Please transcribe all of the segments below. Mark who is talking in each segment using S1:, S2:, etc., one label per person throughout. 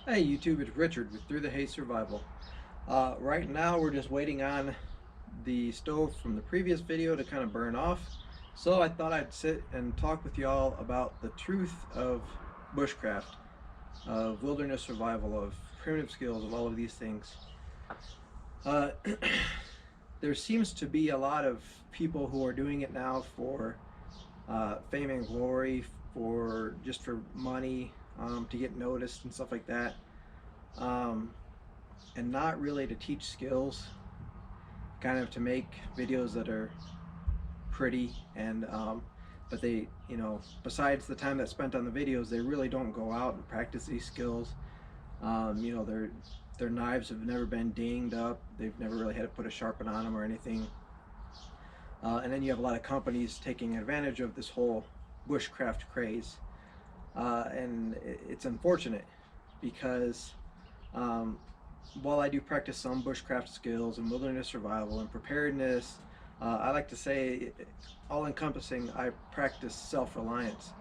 S1: Hey YouTube, it's Richard with Through the Haze Survival. Right now we're just waiting on the stove from the previous video to kind of burn off. So I thought I'd sit and talk with y'all about the truth of bushcraft, of wilderness survival, of primitive skills, of all of these things. Uh, there seems to be a lot of people who are doing it now for fame and glory, for just for money, to get noticed and stuff like that. Um, and not really to teach skills, kind of to make videos that are pretty and but they, besides the time that's spent on the videos, they really don't go out and practice these skills. Their knives have never been dinged up. They've never really had to put a sharpen on them or anything. And then you have a lot of companies taking advantage of this whole bushcraft craze, and it's unfortunate because um, while I do practice some bushcraft skills and wilderness survival and preparedness, I like to say, all encompassing, I practice self-reliance,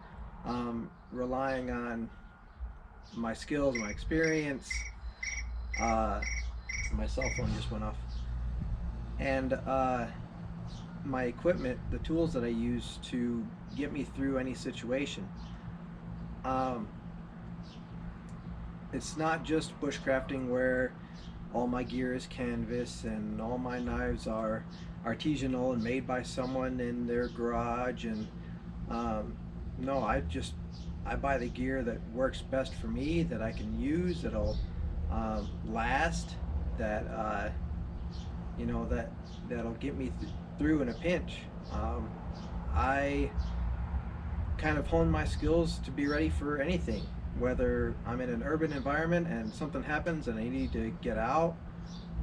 S1: relying on my skills, my experience. My cell phone just went off. And my equipment, the tools that I use to get me through any situation. Um, it's not just bushcrafting where all my gear is canvas and all my knives are artisanal and made by someone in their garage. And no, I buy the gear that works best for me, that I can use, that'll last, that that'll get me through in a pinch. I kind of hone my skills to be ready for anything, whether I'm in an urban environment and something happens and I need to get out,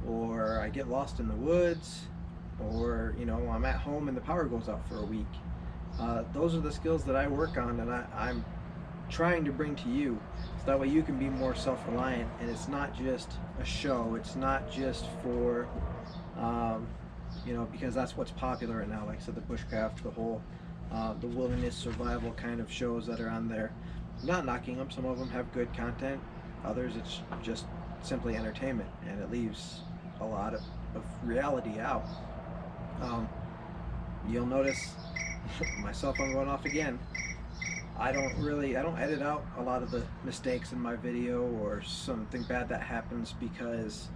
S1: or I get lost in the woods, or I'm at home and the power goes out for a week. Those are the skills that I work on, and I'm trying to bring to you, so that way you can be more self-reliant, and it's not just a show. It's not just for because that's what's popular right now. Like I said, the bushcraft, the wilderness survival kind of shows that are on there. I'm not knocking them. Some of them have good content. Others, it's just simply entertainment, and it leaves a lot of reality out. You'll notice my cell phone going off again. I don't edit out a lot of the mistakes in my video or something bad that happens, because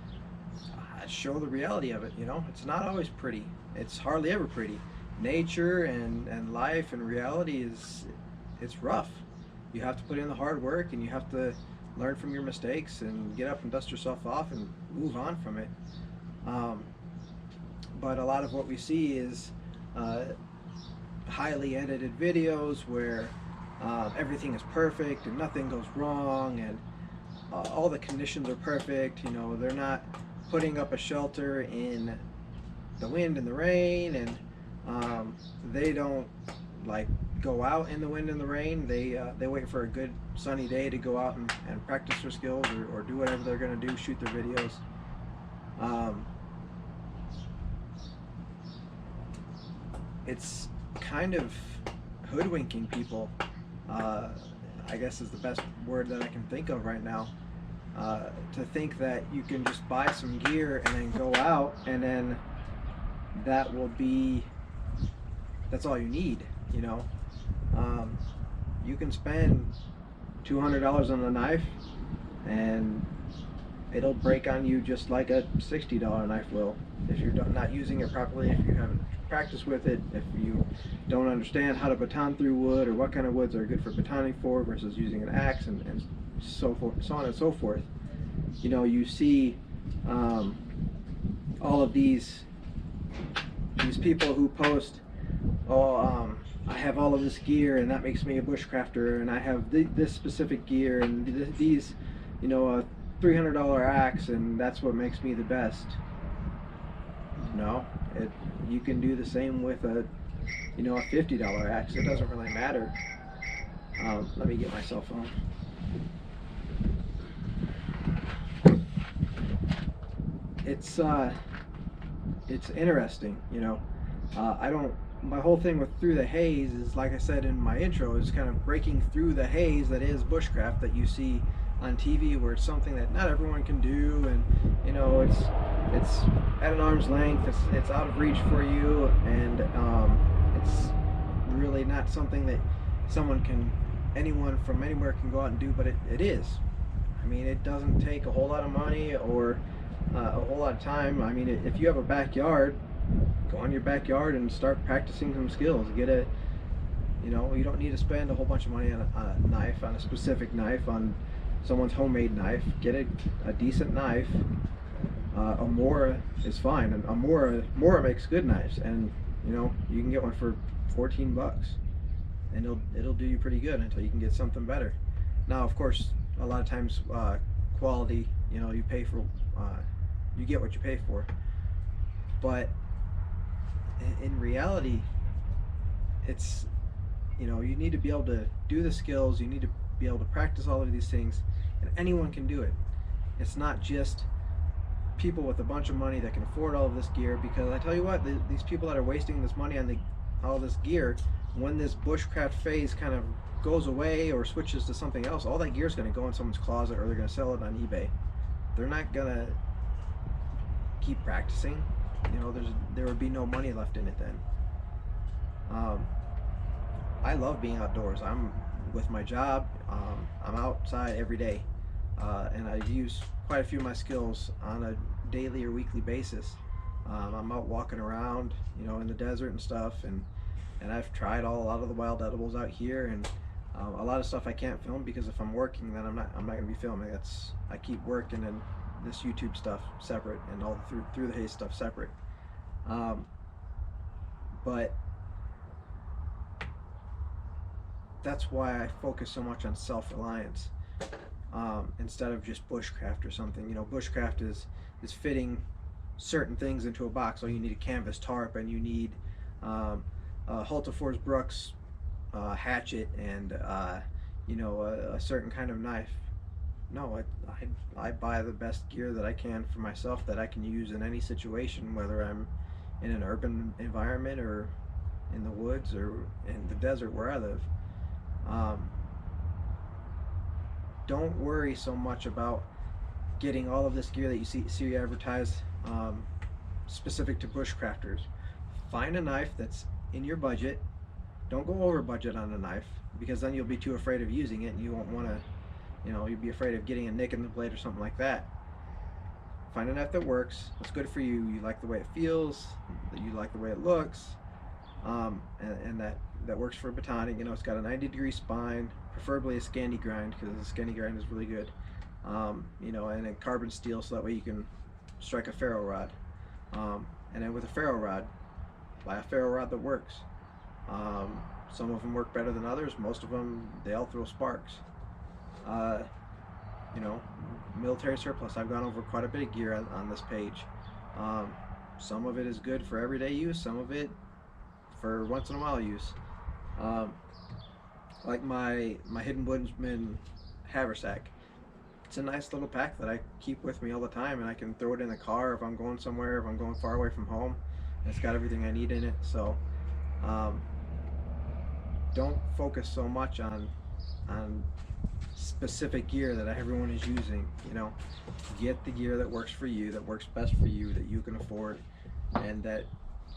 S1: I show the reality of it. It's not always pretty. It's hardly ever pretty. Nature and life and reality it's rough. You have to put in the hard work, and you have to learn from your mistakes and get up and dust yourself off and move on from it. But a lot of what we see is highly edited videos where everything is perfect and nothing goes wrong, and all the conditions are perfect. They're not putting up a shelter in the wind and the rain, and they don't like go out in the wind and the rain. They wait for a good sunny day to go out and practice their skills, or do whatever they're going to do, shoot their videos. It's kind of hoodwinking people, I guess is the best word that I can think of right now, to think that you can just buy some gear and then go out, and then that's all you need. You can spend $200 on a knife and it'll break on you just like a $60 knife will, if you're not using it properly, if you haven't practiced with it, if you don't understand how to baton through wood, or what kind of woods are good for batoning for versus using an axe, and so forth, so on and so forth. You see all of these people who post, I have all of this gear and that makes me a bushcrafter, and I have this specific gear and these, a $300 axe, and that's what makes me the best. No, you can do the same with a $50 axe. It doesn't really matter. Let me get my cell phone. It's interesting. My whole thing with Through the Haze is, like I said in my intro, is kind of breaking through the haze that is bushcraft, that you see on TV, where it's something that not everyone can do, and you know it's at an arm's length. It's out of reach for you, and it's really not something that anyone from anywhere can go out and do. But it is. I mean, it doesn't take a whole lot of money or a whole lot of time. I mean, if you have a backyard, go in your backyard and start practicing some skills. You know, you don't need to spend a whole bunch of money on a knife, on a specific knife, on someone's homemade knife. Get a decent knife. A Mora is fine, and a Mora makes good knives, and you know you can get one for 14 bucks, and it'll do you pretty good until you can get something better. Now, of course, a lot of times quality, you know, you get what you pay for, but in reality, it's, you know, you need to be able to do the skills, you need to be able to practice all of these things, and anyone can do it. It's not just people with a bunch of money that can afford all of this gear, because I tell you what, these people that are wasting this money on all this gear, when this bushcraft phase kind of goes away or switches to something else, all that gear is going to go in someone's closet, or they're going to sell it on eBay. They're not going to keep practicing. You know, there would be no money left in it then. I love being outdoors. I'm with my job. I'm outside every day, and I use quite a few of my skills on a daily or weekly basis. I'm out walking around, you know, in the desert and stuff, and I've tried a lot of the wild edibles out here, and a lot of stuff I can't film because if I'm working, then I'm not going to be filming. I keep working and this YouTube stuff separate, and all through the haze stuff separate. But that's why I focus so much on self-reliance, instead of just bushcraft or something. You know, bushcraft is fitting certain things into a box. So you need a canvas tarp, and you need a Hultafors Brooks hatchet, and you know, a certain kind of knife. No, I buy the best gear that I can for myself, that I can use in any situation, whether I'm in an urban environment or in the woods or in the desert where I live. Don't worry so much about getting all of this gear that you see advertised, specific to bushcrafters. Find a knife that's in your budget. Don't go over budget on a knife, because then you'll be too afraid of using it, and you won't want to, you know, you'd be afraid of getting a nick in the blade or something like that. Find a knife that works, that's good for you. You like the way it feels, that you like the way it looks, and that works for batoning. You know, it's got a 90-degree spine, preferably a Scandi grind, because the Scandi grind is really good. You know, and a carbon steel, so that way you can strike a ferro rod. And then with a ferro rod, buy a ferro rod that works. Some of them work better than others. Most of them, they all throw sparks. You know, military surplus. I've gone over quite a bit of gear on this page. Some of it is good for everyday use. Some of it for once in a while use. Like my Hidden Woodsman haversack. It's a nice little pack that I keep with me all the time, and I can throw it in the car if I'm going somewhere, if I'm going far away from home. It's got everything I need in it. So don't focus so much on specific gear that everyone is using. You know, get the gear that works for you, that works best for you, that you can afford, and that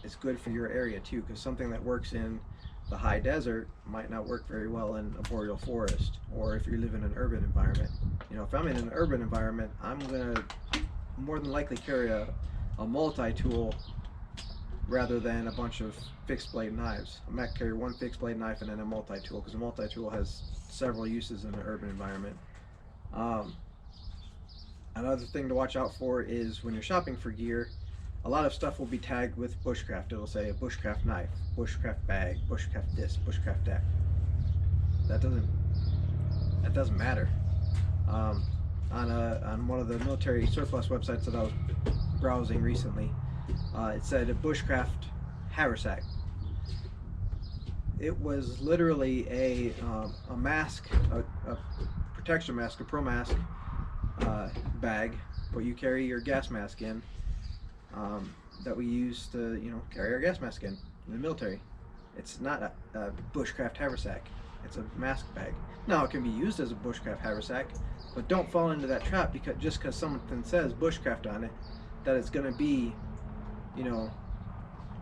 S1: is good for your area too, because something that works in the high desert might not work very well in a boreal forest, or if you live in an urban environment. You know, if I'm in an urban environment, I'm gonna more than likely carry a multi-tool rather than a bunch of fixed blade knives. I might carry one fixed blade knife and then a multi-tool, because a multi-tool has several uses in an urban environment. Another thing to watch out for is when you're shopping for gear, a lot of stuff will be tagged with bushcraft. It'll say a bushcraft knife, bushcraft bag, bushcraft this, bushcraft that. That doesn't matter. On one of the military surplus websites that I was browsing recently, it said a bushcraft haversack. It was literally a mask, a protection mask, a pro mask bag, where you carry your gas mask in, that we use to, you know, carry our gas mask in the military. It's not a bushcraft haversack. It's a mask bag. Now it can be used as a bushcraft haversack, but don't fall into that trap because just because something says bushcraft on it, that it's going to be, you know,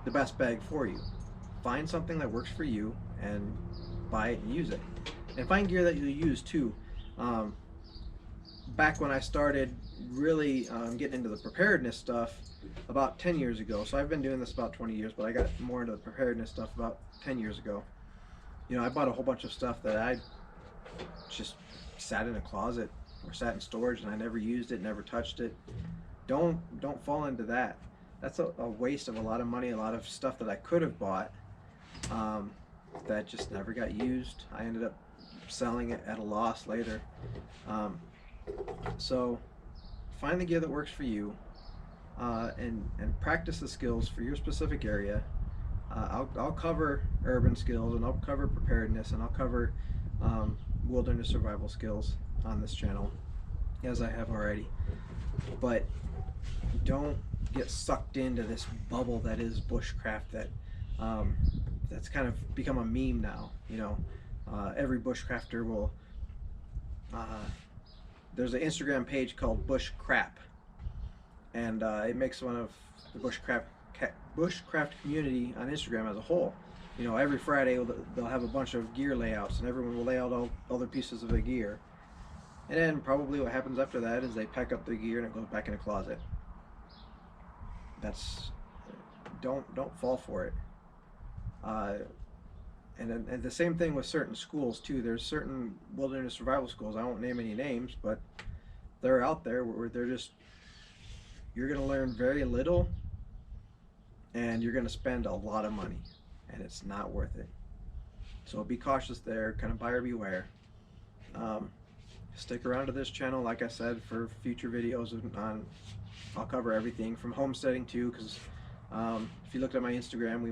S1: the best bag for you. Find something that works for you and buy it and use it. And find gear that you'll use too. Back when I started really getting into the preparedness stuff about 10 years ago, so I've been doing this about 20 years, but I got more into the preparedness stuff about 10 years ago. You know, I bought a whole bunch of stuff that I just sat in a closet or sat in storage and I never used it, never touched it. Don't fall into that. That's a waste of a lot of money, a lot of stuff that I could have bought that just never got used. I ended up selling it at a loss later. So find the gear that works for you, and practice the skills for your specific area. I'll cover urban skills, and I'll cover preparedness, and I'll cover wilderness survival skills on this channel, as I have already. But don't get sucked into this bubble that is bushcraft that's kind of become a meme now. You know, every bushcrafter will. There's an Instagram page called Bushcraft, and it makes fun of the bushcraft community on Instagram as a whole. You know, every Friday they'll have a bunch of gear layouts, and everyone will lay out all other pieces of the gear. And then probably what happens after that is they pack up their gear and it goes back in a closet. Don't fall for it. And the same thing with certain schools too. There's certain wilderness survival schools, I won't name any names, but they're out there where you're going to learn very little and you're going to spend a lot of money, and it's not worth it. So be cautious there, kind of buyer beware. Stick around to this channel, like I said, for future videos I'll cover everything from homesteading too, because if you looked at my Instagram,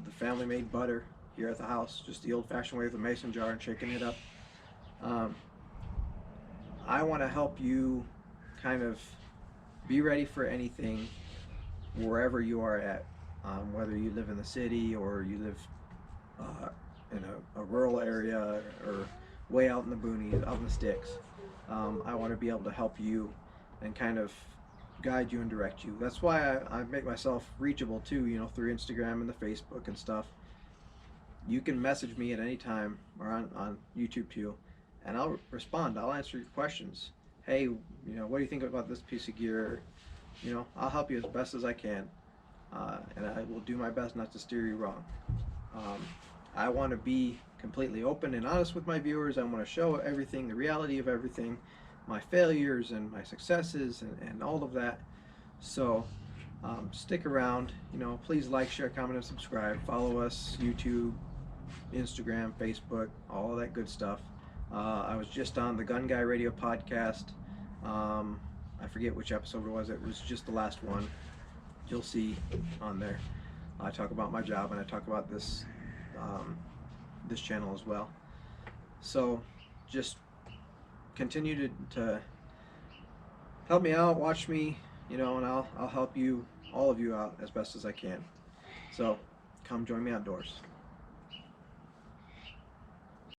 S1: the family made butter here at the house, just the old-fashioned way with a mason jar and shaking it up. I want to help you kind of be ready for anything wherever you are at, whether you live in the city or you live in a rural area or way out in the boonies, out in the sticks. I want to be able to help you and kind of guide you and direct you. That's why I make myself reachable too, you know, through Instagram and the Facebook and stuff. You can message me at any time, or on YouTube too, and I'll respond. I'll answer your questions. Hey, you know, what do you think about this piece of gear? You know, I'll help you as best as I can, and I will do my best not to steer you wrong. I want to be completely open and honest with my viewers. I want to show everything, the reality of everything, my failures and my successes and all of that. So stick around. You know, please like, share, comment, and subscribe. Follow us, YouTube, Instagram, Facebook, all of that good stuff. I was just on the Gun Guy Radio podcast. I forget which episode it was. It was just the last one. You'll see on there. I talk about my job, and I talk about this this channel as well. So just continue to help me out, watch me, you know, and I'll help you, all of you, out as best as I can. So come join me outdoors.